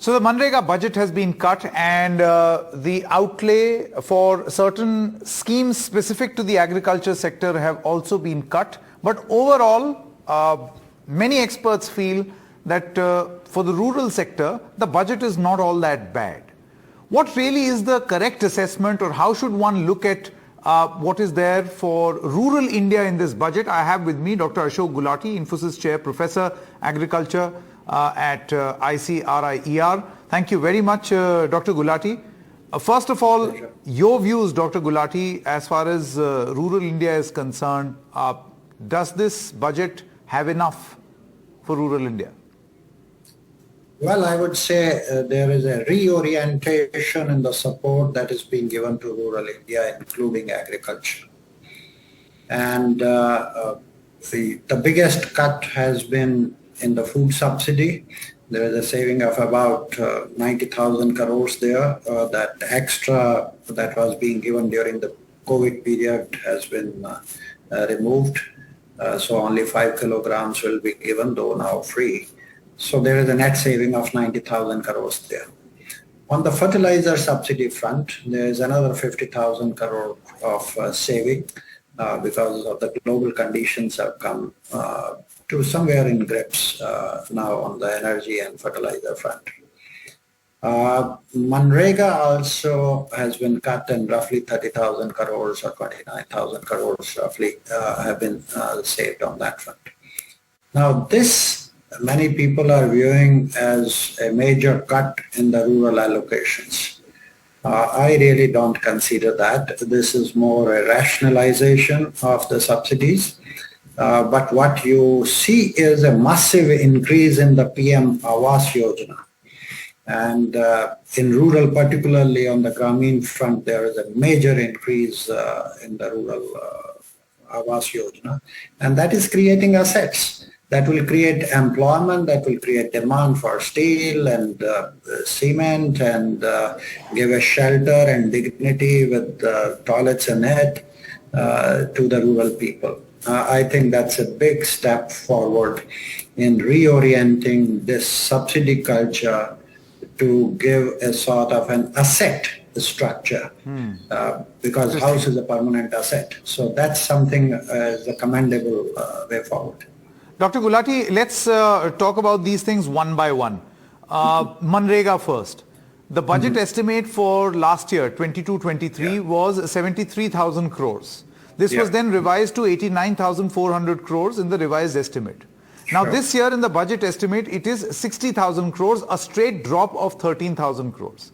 So the MNREGA budget has been cut, and the outlay for certain schemes specific to the agriculture sector have also been cut. But overall, many experts feel that for the rural sector, the budget is not all that bad. What really is the correct assessment, or how should one look at what is there for rural India in this budget? I have with me Dr. Ashok Gulati, Infosys Chair, Professor, Agriculture at ICRIER. Thank you very much, Dr. Gulati. First of all, your views, Dr. Gulati, as far as rural India is concerned. Does this budget have enough for rural India? Well, I would say there is a reorientation in the support that is being given to rural India, including agriculture. And the biggest cut has been in the food subsidy. There is a saving of about 90,000 crores there. That extra that was being given during the COVID period has been removed. So only 5 kilograms will be given, though now free. So there is a net saving of 90,000 crores there. On the fertilizer subsidy front, there is another 50,000 crore of saving because of the global conditions have come to somewhere in grips now on the energy and fertilizer front. MNREGA also has been cut, and roughly 30,000 crores or 29,000 crores roughly have been saved on that front. Now this many people are viewing as a major cut in the rural allocations. I really don't consider that. This is more a rationalization of the subsidies. But what you see is a massive increase in the PM Awas Yojana. And in rural, particularly on the Grameen front, there is a major increase in the rural Awas Yojana. And that is creating assets. That will create employment, that will create demand for steel and cement, and give a shelter and dignity with toilets in it to the rural people. I think that's a big step forward in reorienting this subsidy culture to give a sort of an asset structure, because house is a permanent asset. So that's something as a commendable way forward. Dr. Gulati, let's talk about these things one by one. MNREGA first. The budget estimate for last year, 22-23, was 73,000 crores. This was then revised to 89,400 crores in the revised estimate. Now this year in the budget estimate, it is 60,000 crores, a straight drop of 13,000 crores.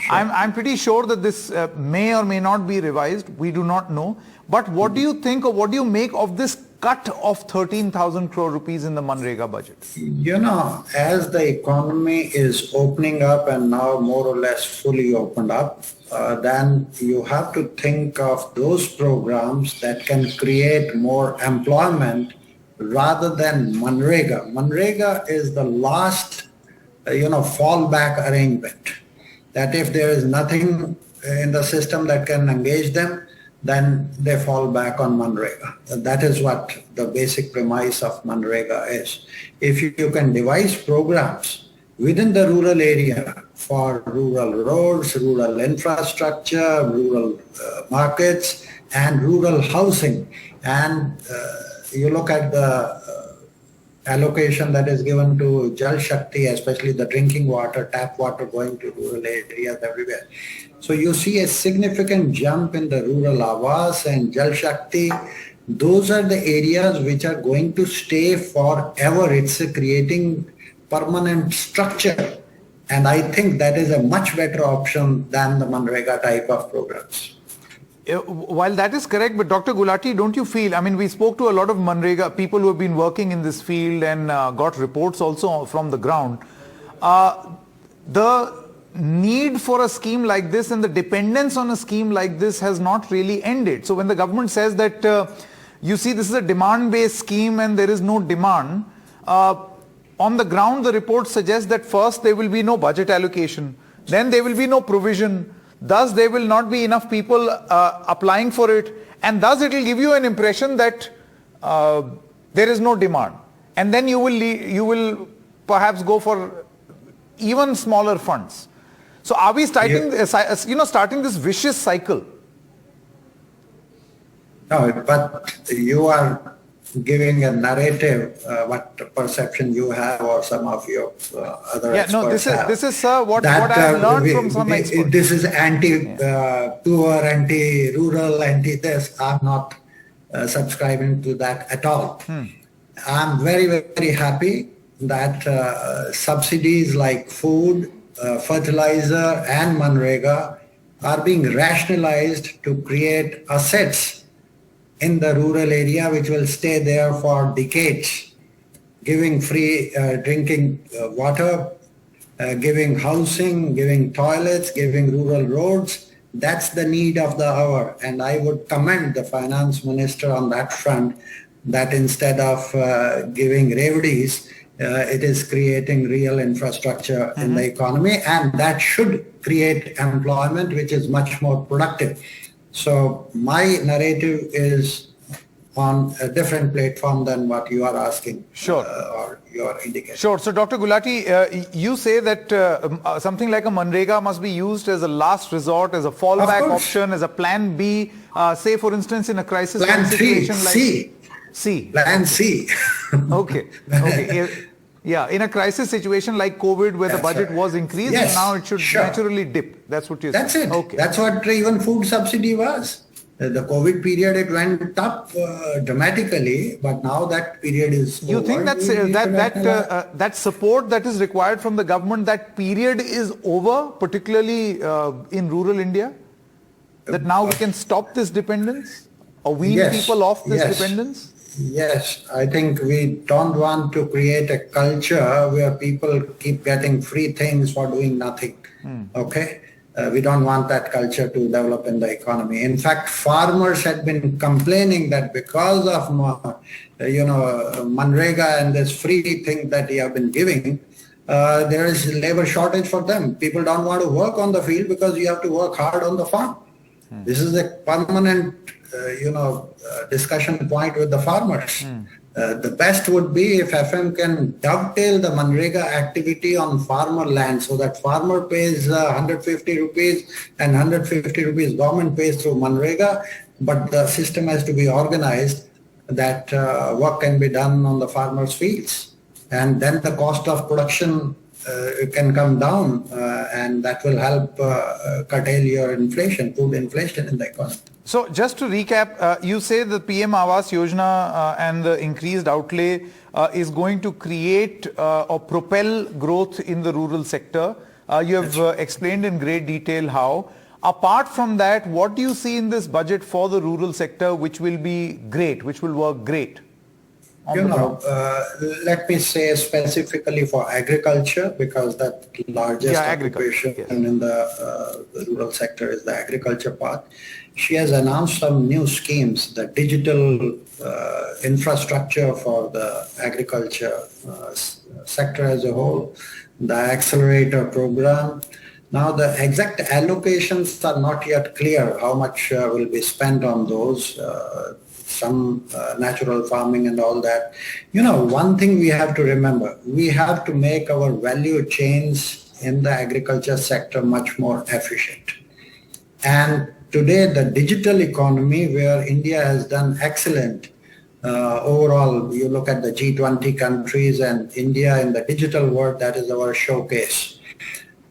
I'm pretty sure that this may or may not be revised. We do not know. But what do you think, or what do you make of this cut of 13,000 crore rupees in the MNREGA budget? You know, as the economy is opening up and now more or less fully opened up, then you have to think of those programs that can create more employment rather than MNREGA. MNREGA is the last, fallback arrangement. That if there is nothing in the system that can engage them, then they fall back on MNREGA. That is what the basic premise of MNREGA is. If you can devise programs within the rural area for rural roads, rural infrastructure, rural markets, and rural housing, and you look at the allocation that is given to Jal Shakti, especially the drinking water, tap water going to rural areas everywhere. So you see a significant jump in the rural Awas and Jal Shakti. Those are the areas which are going to stay forever. It's creating permanent structure. And I think that is a much better option than the MNREGA type of programs. While that is correct, but Dr. Gulati, don't you feel, we spoke to a lot of MNREGA people who have been working in this field and got reports also from the ground. The need for a scheme like this and the dependence on a scheme like this has not really ended. So when the government says that, you see, this is a demand-based scheme and there is no demand, on the ground the report suggests that first there will be no budget allocation, then there will be no provision, thus there will not be enough people applying for it, and thus it will give you an impression that there is no demand, and then you will perhaps go for even smaller funds. So are we starting, starting this vicious cycle? No, but you are giving a narrative, what perception you have or some of your other experts have. This is what I've learned from some experts. This is anti-poor, anti-rural, anti-this. I'm not subscribing to that at all. I'm very, very happy that subsidies like food, fertilizer and MNREGA are being rationalized to create assets in the rural area which will stay there for decades, giving free drinking water, giving housing, giving toilets, giving rural roads. That's the need of the hour. And I would commend the finance minister on that front, that instead of giving revenues, it is creating real infrastructure in the economy, and that should create employment which is much more productive. So my narrative is on a different platform than what you are asking. Sure. Or you are indicating. Sure. So Dr. Gulati, you say that something like a MNREGA must be used as a last resort, as a fallback option, as a plan B, say for instance in a crisis situation like... C. Plan C. Okay. Yeah, in a crisis situation like COVID where the budget was increased, and now it should naturally dip. That's what you're saying. That's it. Okay. That's what even food subsidy was. The COVID period, it went up dramatically, but now that period is over. You think that support that is required from the government, that period is over, particularly in rural India? That now we can stop this dependence or wean people off this dependence? Yes, I think we don't want to create a culture where people keep getting free things for doing nothing. Okay? We don't want that culture to develop in the economy. In fact, farmers had been complaining that because of MNREGA and this free thing that you have been giving, there is labor shortage for them. People don't want to work on the field because you have to work hard on the farm. This is a permanent discussion point with the farmers. The best would be if FM can dovetail the MNREGA activity on farmer land so that farmer pays 150 rupees and 150 rupees government pays through MNREGA, but the system has to be organized that work can be done on the farmers' fields. And then the cost of production can come down and that will help curtail your inflation, food inflation in the economy. So just to recap, you say the PM Awas Yojana and the increased outlay is going to create or propel growth in the rural sector. You have explained in great detail how. Apart from that, what do you see in this budget for the rural sector which will be great, which will work great? Let me say specifically for agriculture, because that largest occupation in the rural sector is the agriculture part. She has announced some new schemes, the digital infrastructure for the agriculture sector as a whole, the accelerator program. Now the exact allocations are not yet clear how much will be spent on those. Some natural farming and all that. One thing we have to remember, we have to make our value chains in the agriculture sector much more efficient. And today the digital economy, where India has done excellent overall, you look at the G20 countries and India in the digital world, that is our showcase.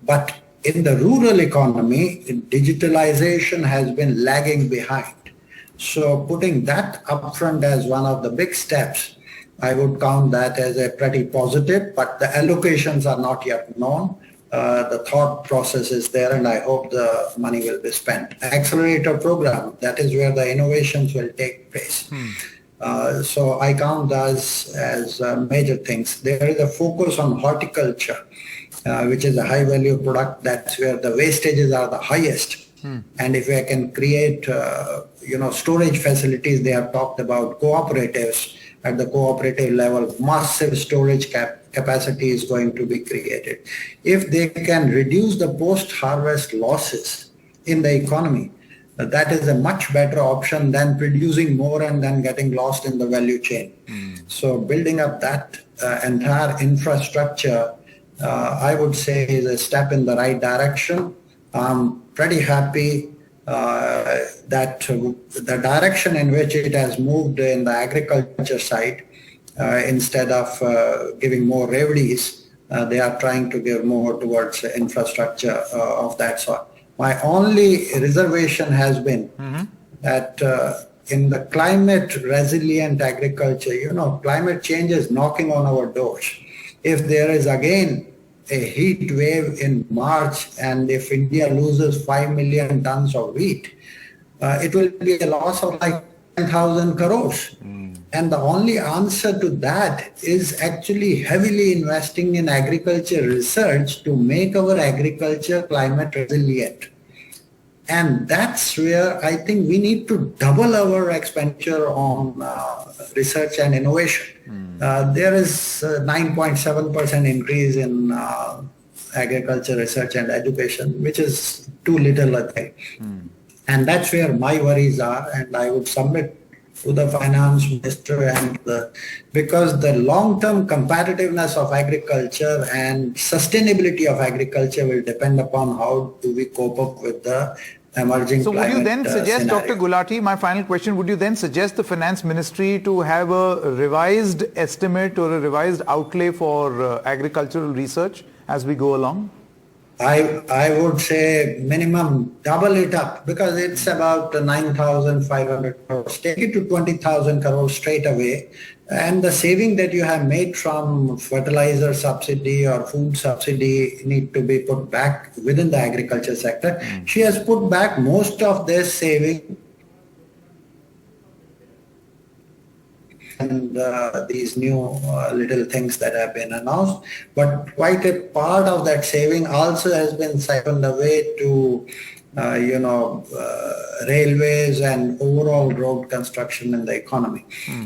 But in the rural economy, digitalization has been lagging behind. So putting that upfront as one of the big steps, I would count that as a pretty positive, but the allocations are not yet known. The thought process is there and I hope the money will be spent. Accelerator program, that is where the innovations will take place. So I count those as major things. There is a focus on horticulture, which is a high value product. That's where the wastages are the highest. And if we can create, storage facilities, they have talked about cooperatives at the cooperative level, massive storage capacity is going to be created. If they can reduce the post-harvest losses in the economy, that is a much better option than producing more and then getting lost in the value chain. So building up that entire infrastructure I would say is a step in the right direction. I'm pretty happy that the direction in which it has moved in the agriculture side, instead of giving more revenues, they are trying to give more towards infrastructure of that sort. My only reservation has been that in the climate resilient agriculture, climate change is knocking on our doors. If there is again a heat wave in March and if India loses 5 million tons of wheat, it will be a loss of like 10,000 crores. And the only answer to that is actually heavily investing in agriculture research to make our agriculture climate resilient. And that's where I think we need to double our expenditure on research and innovation. There is 9.7% increase in agriculture research and education, which is too little, I think. And that's where my worries are, and I would submit to the finance minister, and because the long-term competitiveness of agriculture and sustainability of agriculture will depend upon how do we cope up with the emerging So climate would you then suggest, scenario. Dr. Gulati, my final question, would you then suggest the finance ministry to have a revised estimate or a revised outlay for agricultural research as we go along? I would say minimum double it up, because it's about 9,500 crores. Take it to 20,000 crores straight away. And the saving that you have made from fertilizer subsidy or food subsidy need to be put back within the agriculture sector. She has put back most of this saving and these new little things that have been announced, but quite a part of that saving also has been siphoned away to railways and overall road construction in the economy,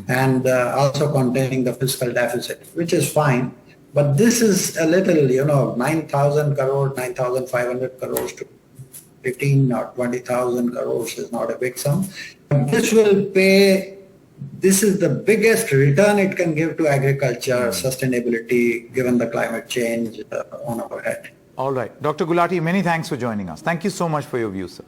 and also containing the fiscal deficit, which is fine. But this is a little, 9,000 crores, 9,500 crores to 15 or 20,000 crores is not a big sum. This will pay. This is the biggest return it can give to agriculture sustainability given the climate change on our head. All right. Dr. Gulati, many thanks for joining us. Thank you so much for your views, sir.